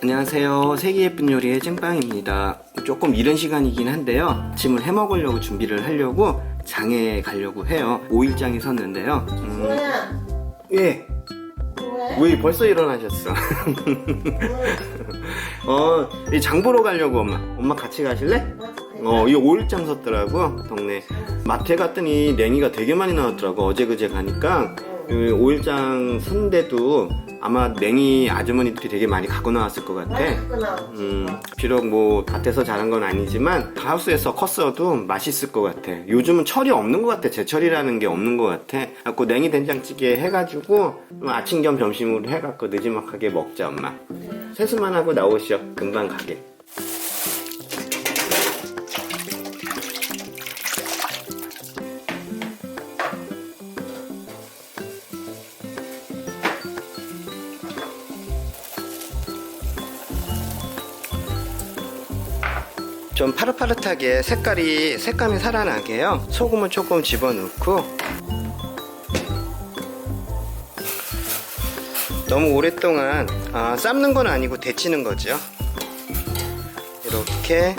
안녕하세요. 세계 예쁜 요리의 찐빵입니다. 조금 이른 시간이긴 한데요. 아침을 해 먹으려고 준비를 하려고 장에 가려고 해요. 5일장이 섰는데요. 뭐야? 예. 왜 벌써 일어나셨어? 이 장 보러 가려고 엄마 같이 가실래? 이 5일장 섰더라고. 동네 마트에 갔더니 냉이가 되게 많이 나왔더라고. 어제 그제 가니까 5일장 선데도 아마 냉이 아주머니들이 되게 많이 갖고 나왔을 것 같아. 비록 뭐 밭에서 자란 건 아니지만 하우스에서 컸어도 맛있을 것 같아. 요즘은 철이 없는 것 같아. 제철이라는 게 없는 것 같아. 그래서 냉이 된장찌개 해가지고 아침 겸 점심으로 해갖고 느지막하게 먹자 엄마. 세수만 하고 나오시오. 금방 가게. 좀 파릇파릇하게 색감이 살아나게요. 소금을 조금 집어넣고 너무 오랫동안 삶는 건 아니고 데치는 거죠. 이렇게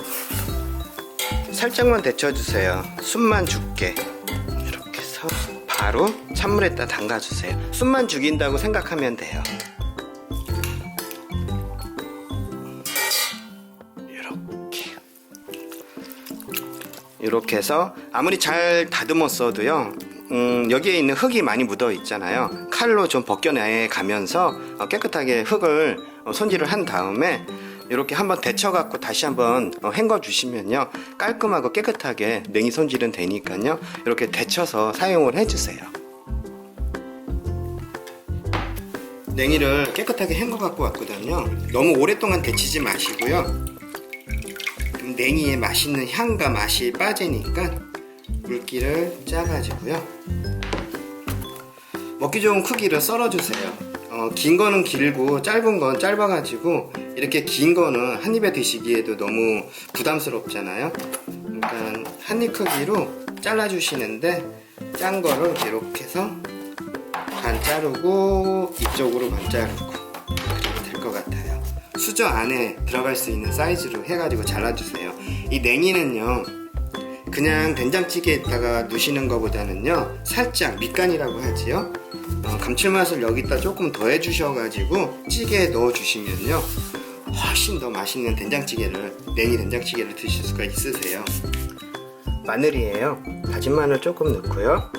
살짝만 데쳐주세요. 숨만 죽게. 이렇게 해서 바로 찬물에다 담가주세요. 숨만 죽인다고 생각하면 돼요. 이렇게 해서 아무리 잘 다듬었어도요, 여기에 있는 흙이 많이 묻어 있잖아요. 칼로 좀 벗겨내 가면서 깨끗하게 흙을 손질을 한 다음에 이렇게 한번 데쳐 갖고 다시 한번 헹궈 주시면요, 깔끔하고 깨끗하게 냉이 손질은 되니까요, 이렇게 데쳐서 사용을 해 주세요. 냉이를 깨끗하게 헹궈 갖고 왔거든요. 너무 오랫동안 데치지 마시고요. 냉이의 맛있는 향과 맛이 빠지니까 물기를 짜가지고요, 먹기 좋은 크기로 썰어주세요. 긴 거는 길고 짧은 건 짧아가지고 이렇게 긴 거는 한 입에 드시기에도 너무 부담스럽잖아요. 그러니까 한 입 크기로 잘라주시는데, 짠 거를 이렇게 해서 반 자르고 이쪽으로 반 자르고 될 것 같아요. 수저 안에 들어갈 수 있는 사이즈로 해가지고 잘라주세요. 이 냉이는요, 그냥 된장찌개에다가 넣으시는 것보다는요, 살짝 밑간이라고 하지요. 감칠맛을 여기다 조금 더 해주셔가지고 찌개에 넣어주시면요, 훨씬 더 맛있는 냉이 된장찌개를 드실 수가 있으세요. 마늘이에요. 다진 마늘 조금 넣고요,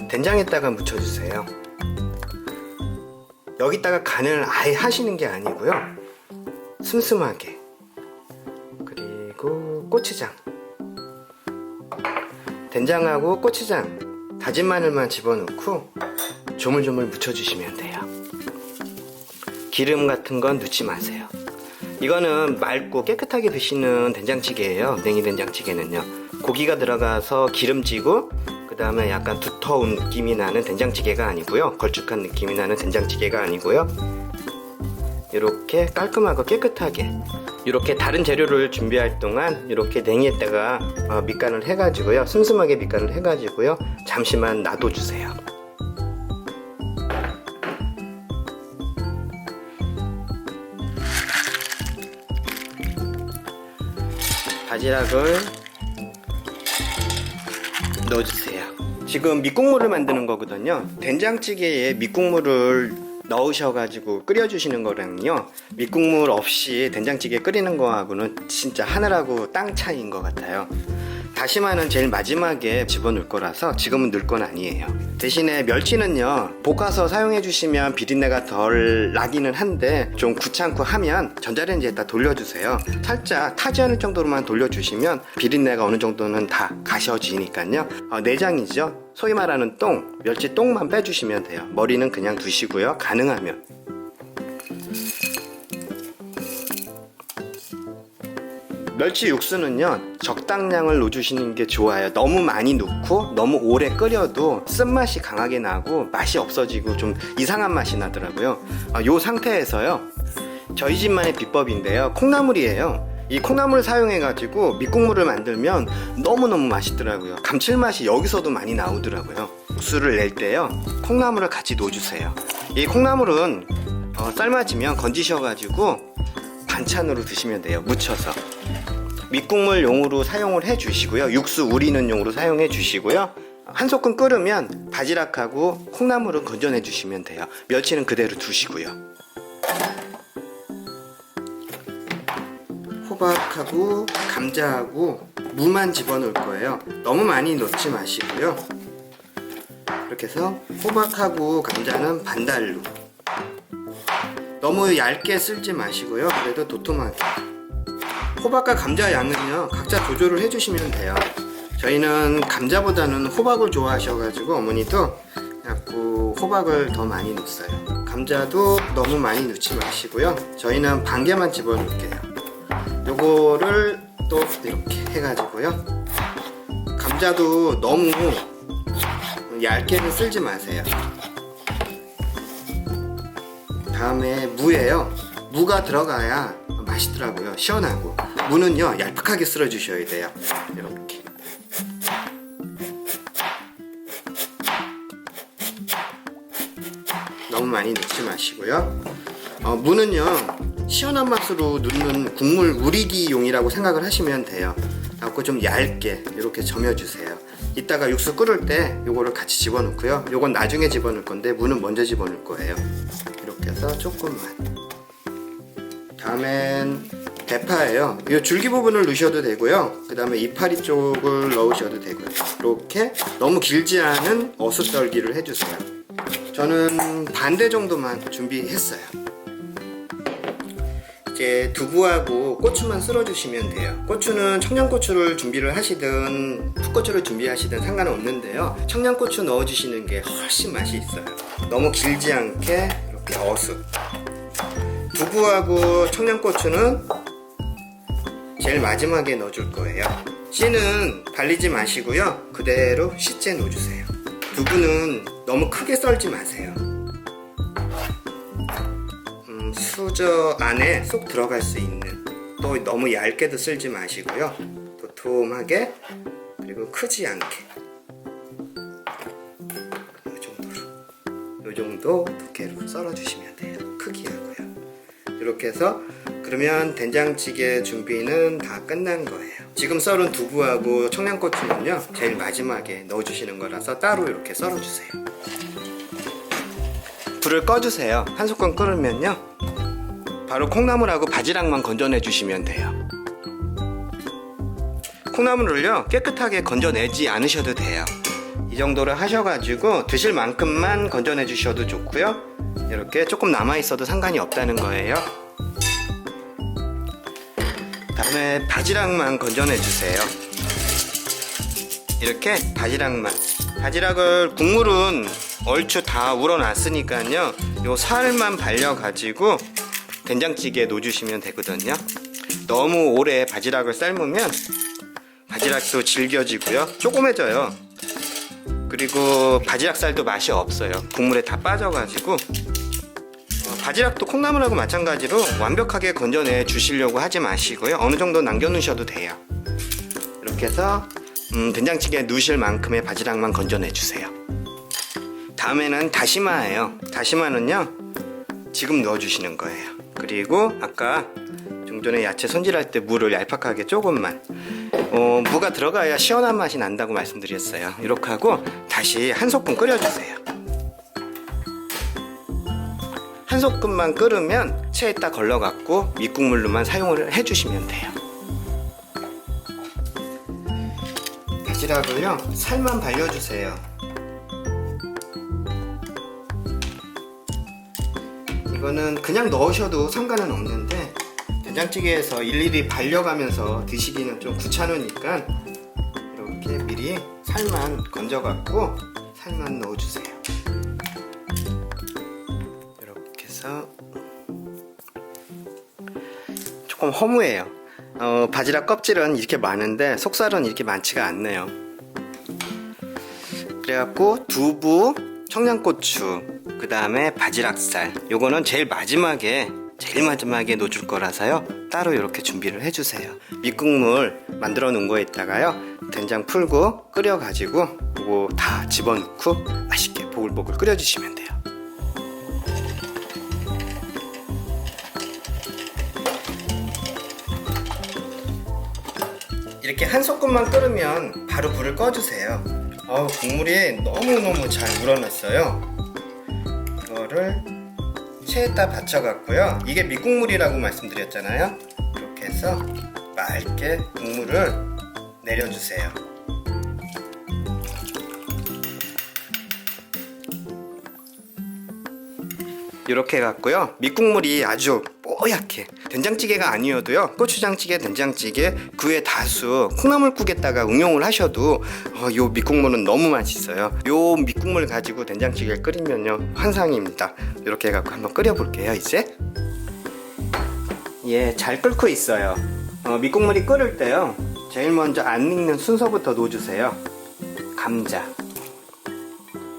된장에다가 묻혀주세요. 여기다가 간을 아예 하시는 게 아니고요, 슴슴하게. 그리고 고추장, 된장하고 고추장, 다진 마늘만 집어넣고 조물조물 묻혀주시면 돼요. 기름 같은 건 넣지 마세요. 이거는 맑고 깨끗하게 드시는 된장찌개예요. 냉이 된장찌개는요, 고기가 들어가서 기름지고 그 다음에 약간 두터운 느낌이 나는 된장찌개가 아니고요, 걸쭉한 느낌이 나는 된장찌개가 아니고요, 이렇게 깔끔하고 깨끗하게, 이렇게 다른 재료를 준비할 동안 이렇게 냉이에다가 밑간을 해가지고요, 슴슴하게 밑간을 해가지고요, 잠시만 놔둬주세요. 바지락을 넣어주세요. 지금 밑국물을 만드는 거거든요. 된장찌개에 밑국물을 넣으셔가지고 끓여주시는 거랑요, 밑국물 없이 된장찌개 끓이는 거하고는 진짜 하늘하고 땅 차이인 것 같아요. 다시마는 제일 마지막에 집어넣을 거라서 지금은 넣을 건 아니에요. 대신에 멸치는요, 볶아서 사용해 주시면 비린내가 덜 나기는 한데 좀 귀찮고 하면 전자레인지에다 돌려주세요. 살짝 타지 않을 정도로만 돌려주시면 비린내가 어느 정도는 다 가셔지니까요. 내장이죠, 소위 말하는 똥, 멸치 똥만 빼주시면 돼요. 머리는 그냥 두시고요, 가능하면. 멸치 육수는요, 적당량을 넣어주시는 게 좋아요. 너무 많이 넣고 너무 오래 끓여도 쓴맛이 강하게 나고 맛이 없어지고 좀 이상한 맛이 나더라고요. 이 상태에서요, 저희 집만의 비법인데요, 콩나물이에요. 이 콩나물을 사용해 가지고 밑국물을 만들면 너무너무 맛있더라고요. 감칠맛이 여기서도 많이 나오더라고요. 육수를 낼 때요, 콩나물을 같이 넣어주세요. 이 콩나물은 삶아지면 건지셔가지고 반찬으로 드시면 돼요. 무쳐서 밑국물 용으로 사용을 해주시고요. 육수 우리는 용으로 사용해 주시고요. 한 소끔 끓으면 바지락하고 콩나물은 건져내 주시면 돼요. 멸치는 그대로 두시고요. 호박하고 감자하고 무만 집어넣을 거예요. 너무 많이 넣지 마시고요. 이렇게 해서 호박하고 감자는 반달로, 너무 얇게 쓸지 마시고요. 그래도 도톰하게. 호박과 감자 양은요 각자 조절을 해주시면 돼요. 저희는 감자보다는 호박을 좋아하셔가지고 어머니도 자꾸 호박을 더 많이 넣었어요. 감자도 너무 많이 넣지 마시고요. 저희는 반 개만 집어넣을게요. 요거를 또 이렇게 해가지고요. 감자도 너무 얇게는 쓸지 마세요. 다음에 무예요. 무가 들어가야 맛있더라고요. 시원하고. 무는요 얄팍하게 썰어 주셔야 돼요. 이렇게 너무 많이 넣지 마시고요. 무는요 시원한 맛으로 넣는 국물 우리기용이라고 생각을 하시면 돼요. 그래서 좀 얇게 이렇게 점여주세요. 이따가 육수 끓을 때 요거를 같이 집어넣고요. 요건 나중에 집어넣을 건데 무는 먼저 집어넣을 거예요. 이렇게 해서 조금만. 다음엔 대파예요. 이 줄기 부분을 넣으셔도 되고요. 그 다음에 이파리 쪽을 넣으셔도 되고요. 이렇게 너무 길지 않은 어슷썰기를 해주세요. 저는 반대 정도만 준비했어요. 이제 두부하고 고추만 썰어주시면 돼요. 고추는 청양고추를 준비를 하시든 풋고추를 준비하시든 상관은 없는데요. 청양고추 넣어주시는 게 훨씬 맛이 있어요. 너무 길지 않게 이렇게 어슷. 두부하고 청양고추는 제일 마지막에 넣어줄 거예요. 씨는 발리지 마시고요. 그대로 씨째 넣어주세요. 두부는 너무 크게 썰지 마세요. 수저 안에 쏙 들어갈 수 있는, 또 너무 얇게도 썰지 마시고요. 도톰하게, 그리고 크지 않게 이 정도 두께로 썰어주시면 돼요. 크기하고요. 이렇게 해서 그러면 된장찌개 준비는 다 끝난 거예요. 지금 썰은 두부하고 청양고추는요 제일 마지막에 넣어주시는 거라서 따로 이렇게 썰어주세요. 불을 꺼주세요. 한 소끔 끓으면요 바로 콩나물하고 바지락만 건져내 주시면 돼요. 콩나물을요 깨끗하게 건져내지 않으셔도 돼요. 이 정도를 하셔가지고 드실 만큼만 건져내 주셔도 좋고요. 이렇게 조금 남아있어도 상관이 없다는 거예요. 다음에 바지락만 건져내 주세요. 이렇게 바지락을 국물은 얼추 다 우러났으니까요 요 살만 발려가지고 된장찌개에 넣어주시면 되거든요. 너무 오래 바지락을 삶으면 바지락도 질겨지고요 조그매져요. 그리고 바지락살도 맛이 없어요. 국물에 다 빠져가지고. 바지락도 콩나물하고 마찬가지로 완벽하게 건져내 주시려고 하지 마시고요. 어느 정도 남겨 놓으셔도 돼요. 이렇게 해서 된장찌개에 넣으실 만큼의 바지락만 건져내 주세요. 다음에는 다시마예요. 다시마는요 지금 넣어 주시는 거예요. 그리고 아까 좀 전에 야채 손질할 때 무를 얄팍하게 조금만, 무가 들어가야 시원한 맛이 난다고 말씀드렸어요. 이렇게 하고 다시 한 소끔 끓여주세요. 한 소끔만 끓으면 체에다 걸러갖고 밑국물로만 사용을 해주시면 돼요. 바지락을요 살만 발려주세요. 이거는 그냥 넣으셔도 상관은 없는데 된장찌개에서 일일이 발려가면서 드시기는 좀 귀찮으니까 이렇게 미리 살만 건져갖고 살만 넣어주세요. 이렇게 해서 조금 허무해요. 바지락 껍질은 이렇게 많은데 속살은 이렇게 많지가 않네요. 그래갖고 두부, 청양고추, 그 다음에 바지락살, 요거는 제일 마지막에 넣어줄 거라서요 따로 이렇게 준비를 해주세요. 밑국물 만들어 놓은 거에다가요 된장 풀고 끓여 가지고 요거 다 집어넣고 맛있게 보글보글 끓여 주시면 돼요. 이렇게 한 소끔만 끓으면 바로 불을 꺼주세요. 국물이 너무너무 잘 우러났어요. 이거를 체에다 받쳐갖고요. 이게 밑국물이라고 말씀드렸잖아요. 이렇게 해서 맑게 국물을 내려주세요. 이렇게 해갖고요. 밑국물이 아주 뽀얗게, 된장찌개가 아니어도요, 고추장찌개, 된장찌개, 그 외 다수 콩나물국에다가 응용을 하셔도 요 밑국물은 너무 맛있어요. 요 밑국물 가지고 된장찌개를 끓이면요 환상입니다. 이렇게 해갖고 한번 끓여볼게요. 이제 잘 끓고 있어요. 밑국물이 끓을 때요, 제일 먼저 안 익는 순서부터 넣어주세요. 감자,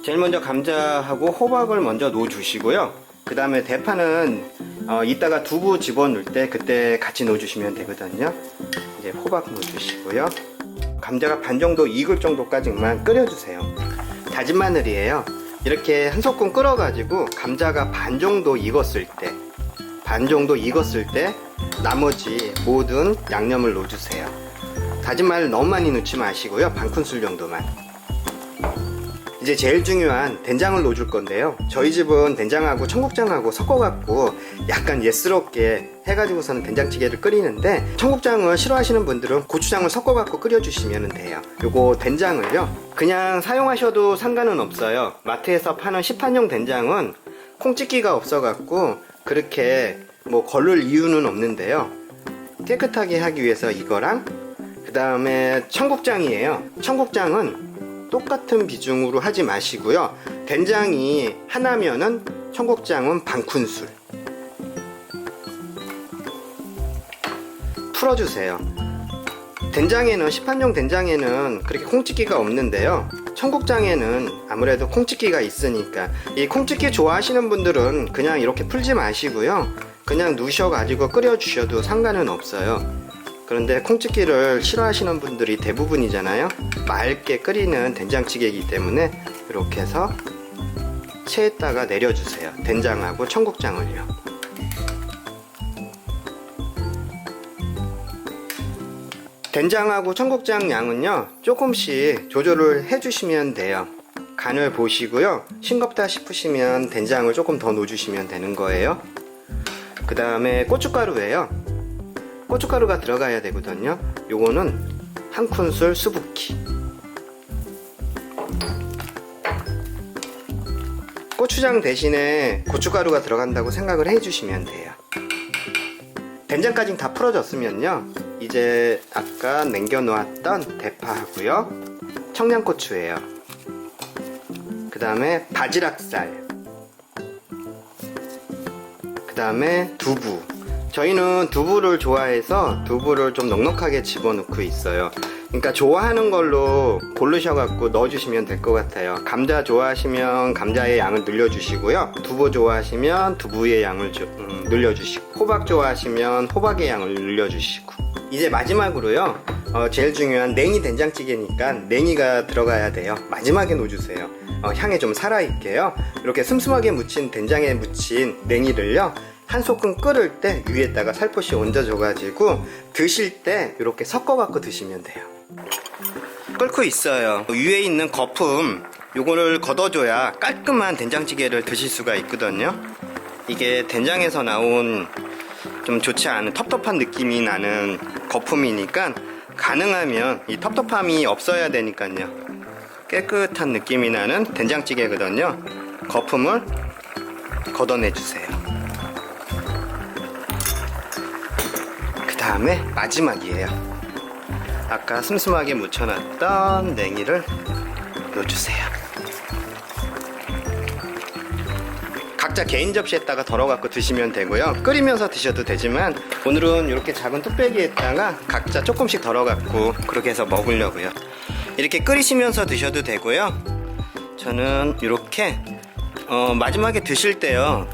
제일 먼저 감자하고 호박을 먼저 넣어주시고요. 그 다음에 대파는 이따가 두부 집어넣을 때 그때 같이 넣어주시면 되거든요. 이제 호박 넣어주시고요. 감자가 반 정도 익을 정도까지만 끓여주세요. 다진 마늘이에요. 이렇게 한 소끔 끓여가지고 감자가 반 정도 익었을 때 나머지 모든 양념을 넣어주세요. 다진 마늘 너무 많이 넣지 마시고요. 반 큰술 정도만. 이제 제일 중요한 된장을 넣어줄 건데요. 저희 집은 된장하고 청국장하고 섞어갖고 약간 옛스럽게 해가지고서는 된장찌개를 끓이는데, 청국장을 싫어하시는 분들은 고추장을 섞어갖고 끓여주시면 돼요. 요거 된장을요 그냥 사용하셔도 상관은 없어요. 마트에서 파는 시판용 된장은 콩찍기가 없어갖고 그렇게 뭐 걸릴 이유는 없는데요. 깨끗하게 하기 위해서 이거랑, 그 다음에 청국장이에요. 청국장은 똑같은 비중으로 하지 마시고요. 된장이 하나면은 청국장은 반 큰술 풀어주세요. 된장에는, 시판용 된장에는 그렇게 콩찍기가 없는데요. 청국장에는 아무래도 콩찍기가 있으니까, 이 콩찍기 좋아하시는 분들은 그냥 이렇게 풀지 마시고요. 그냥 넣으셔가지고 끓여주셔도 상관은 없어요. 그런데 콩찍기를 싫어하시는 분들이 대부분이잖아요. 맑게 끓이는 된장찌개이기 때문에 이렇게 해서 체에다가 내려주세요. 된장하고 청국장을요. 된장하고 청국장 양은요 조금씩 조절을 해주시면 돼요. 간을 보시고요. 싱겁다 싶으시면 된장을 조금 더 넣어주시면 되는 거예요. 그 다음에 고춧가루예요. 고춧가루가 들어가야 되거든요. 요거는 한 큰술 수북히. 고추장 대신에 고춧가루가 들어간다고 생각을 해주시면 돼요. 된장까지 다 풀어졌으면요, 이제 아까 남겨놓았던 대파하고요, 청양고추예요. 그 다음에 바지락살, 그 다음에 두부. 저희는 두부를 좋아해서 두부를 좀 넉넉하게 집어넣고 있어요. 그러니까 좋아하는 걸로 고르셔갖고 넣어주시면 될 것 같아요. 감자 좋아하시면 감자의 양을 늘려주시고요. 두부 좋아하시면 두부의 양을 늘려주시고, 호박 좋아하시면 호박의 양을 늘려주시고. 이제 마지막으로요, 제일 중요한 냉이 된장찌개니까 냉이가 들어가야 돼요. 마지막에 넣어주세요. 향이 좀 살아있게요. 이렇게 슴슴하게 묻힌, 된장에 묻힌 냉이를요, 한 소끔 끓을 때 위에다가 살포시 얹어줘가지고 드실 때 이렇게 섞어갖고 드시면 돼요. 끓고 있어요. 위에 있는 거품, 요거를 걷어줘야 깔끔한 된장찌개를 드실 수가 있거든요. 이게 된장에서 나온 좀 좋지 않은 텁텁한 느낌이 나는 거품이니까 가능하면 이 텁텁함이 없어야 되니까요. 깨끗한 느낌이 나는 된장찌개거든요. 거품을 걷어내주세요. 그 다음에 마지막이에요. 아까 슴슴하게 묻혀놨던 냉이를 넣어주세요. 각자 개인 접시에다가 덜어갖고 드시면 되고요. 끓이면서 드셔도 되지만 오늘은 이렇게 작은 뚝배기에다가 각자 조금씩 덜어갖고 그렇게 해서 먹으려고요. 이렇게 끓이시면서 드셔도 되고요. 저는 이렇게 마지막에 드실 때요,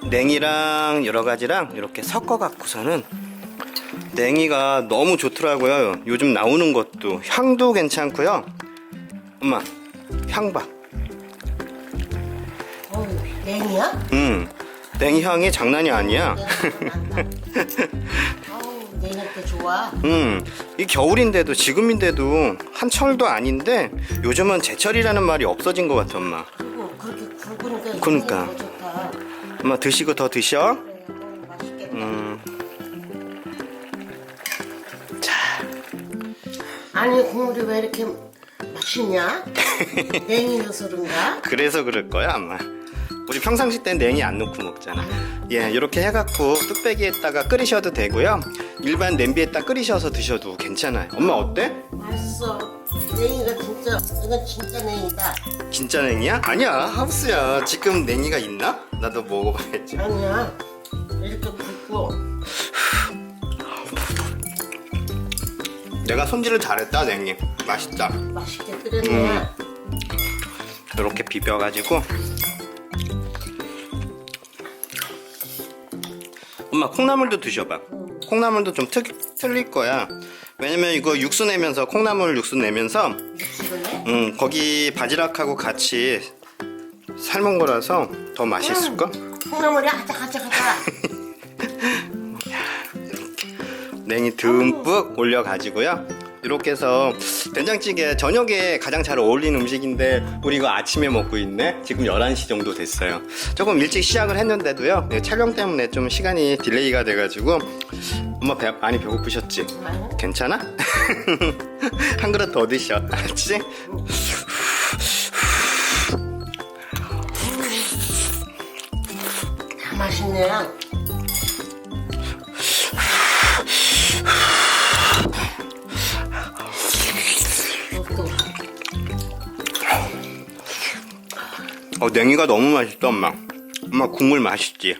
냉이랑 여러가지랑 이렇게 섞어갖고서는, 냉이가 너무 좋더라고요. 요즘 나오는 것도 향도 괜찮고요. 엄마, 향 봐. 냉이야? 냉이 향이 장난이 아니야. 어우, 냉이가 좋아. 이 겨울인데도 지금인데도 한철도 아닌데 요즘은 제철이라는 말이 없어진 것 같아 엄마. 그리고 그렇게 굵으니까 그러니까. 더 좋다. 엄마 드시고 더 드셔. 그래, 너무 맛있겠다. 자, 아니 국물이 왜 이렇게 맛있냐? 냉이 넣어서 그런가? 그래서 그럴 거야 아마. 우리 평상시 땐 냉이 안 넣고 먹잖아. 예, 이렇게 해갖고 뚝배기에다가 끓이셔도 되고요. 일반 냄비에다 끓이셔서 드셔도 괜찮아요. 엄마 어때? 맛있어. 냉이가 진짜 이건 진짜 냉이다. 진짜 냉이야? 아니야, 하우스야. 지금 냉이가 있나? 나도 먹어봐야지. 아니야. 이렇게 굵고. 내가 손질을 잘했다 냉이. 맛있다. 맛있게 끓였네. 이렇게 비벼가지고. 엄마 콩나물도 드셔봐. 콩나물도 좀 틀릴 거야. 왜냐면 이거 육수 내면서 콩나물 육수 내면서 육수를 거기 바지락하고 같이 삶은 거라서 더 맛있을걸? 콩나물이 아작아작하다. 냉이 듬뿍 올려가지고요. 이렇게 해서 된장찌개 저녁에 가장 잘 어울리는 음식인데 우리 이거 아침에 먹고 있네. 지금 11시 정도 됐어요. 조금 일찍 시작을 했는데도요, 촬영 때문에 좀 시간이 딜레이가 돼가지고 엄마 배 많이 배고프셨지? 아니. 괜찮아? 한 그릇 더 드셔. 알았지? 다 맛있네. 냉이가 너무 맛있어 엄마. 엄마 국물 맛있지?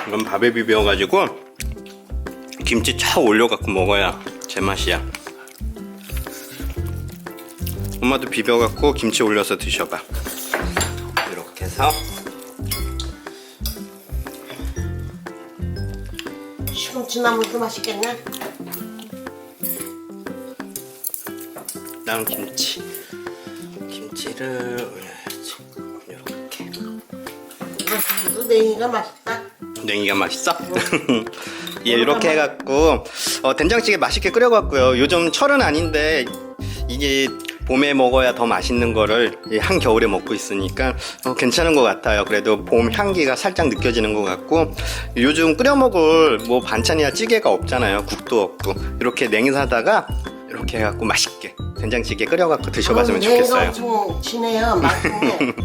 이건 밥에 비벼가지고 김치 쫙 올려갖고 먹어야 제맛이야. 엄마도 비벼갖고 김치 올려서 드셔봐. 이렇게 해서 시금치 나물도 맛있겠네. 다음 김치를 올려야지. 이렇게. 또 냉이가 맛있다. 냉이가 맛있어? 예, 이렇게 해갖고 된장찌개 맛있게 끓여갖고요. 요즘 철은 아닌데 이게 봄에 먹어야 더 맛있는 거를 한겨울에 먹고 있으니까 괜찮은 것 같아요. 그래도 봄 향기가 살짝 느껴지는 것 같고, 요즘 끓여 먹을 뭐 반찬이나 찌개가 없잖아요. 국도 없고. 이렇게 냉이 사다가 이렇게 해갖고 맛있게 된장찌개 끓여갖고 드셔봤으면 좋겠어요. 냉이가 엄청 진해요. 맛있네.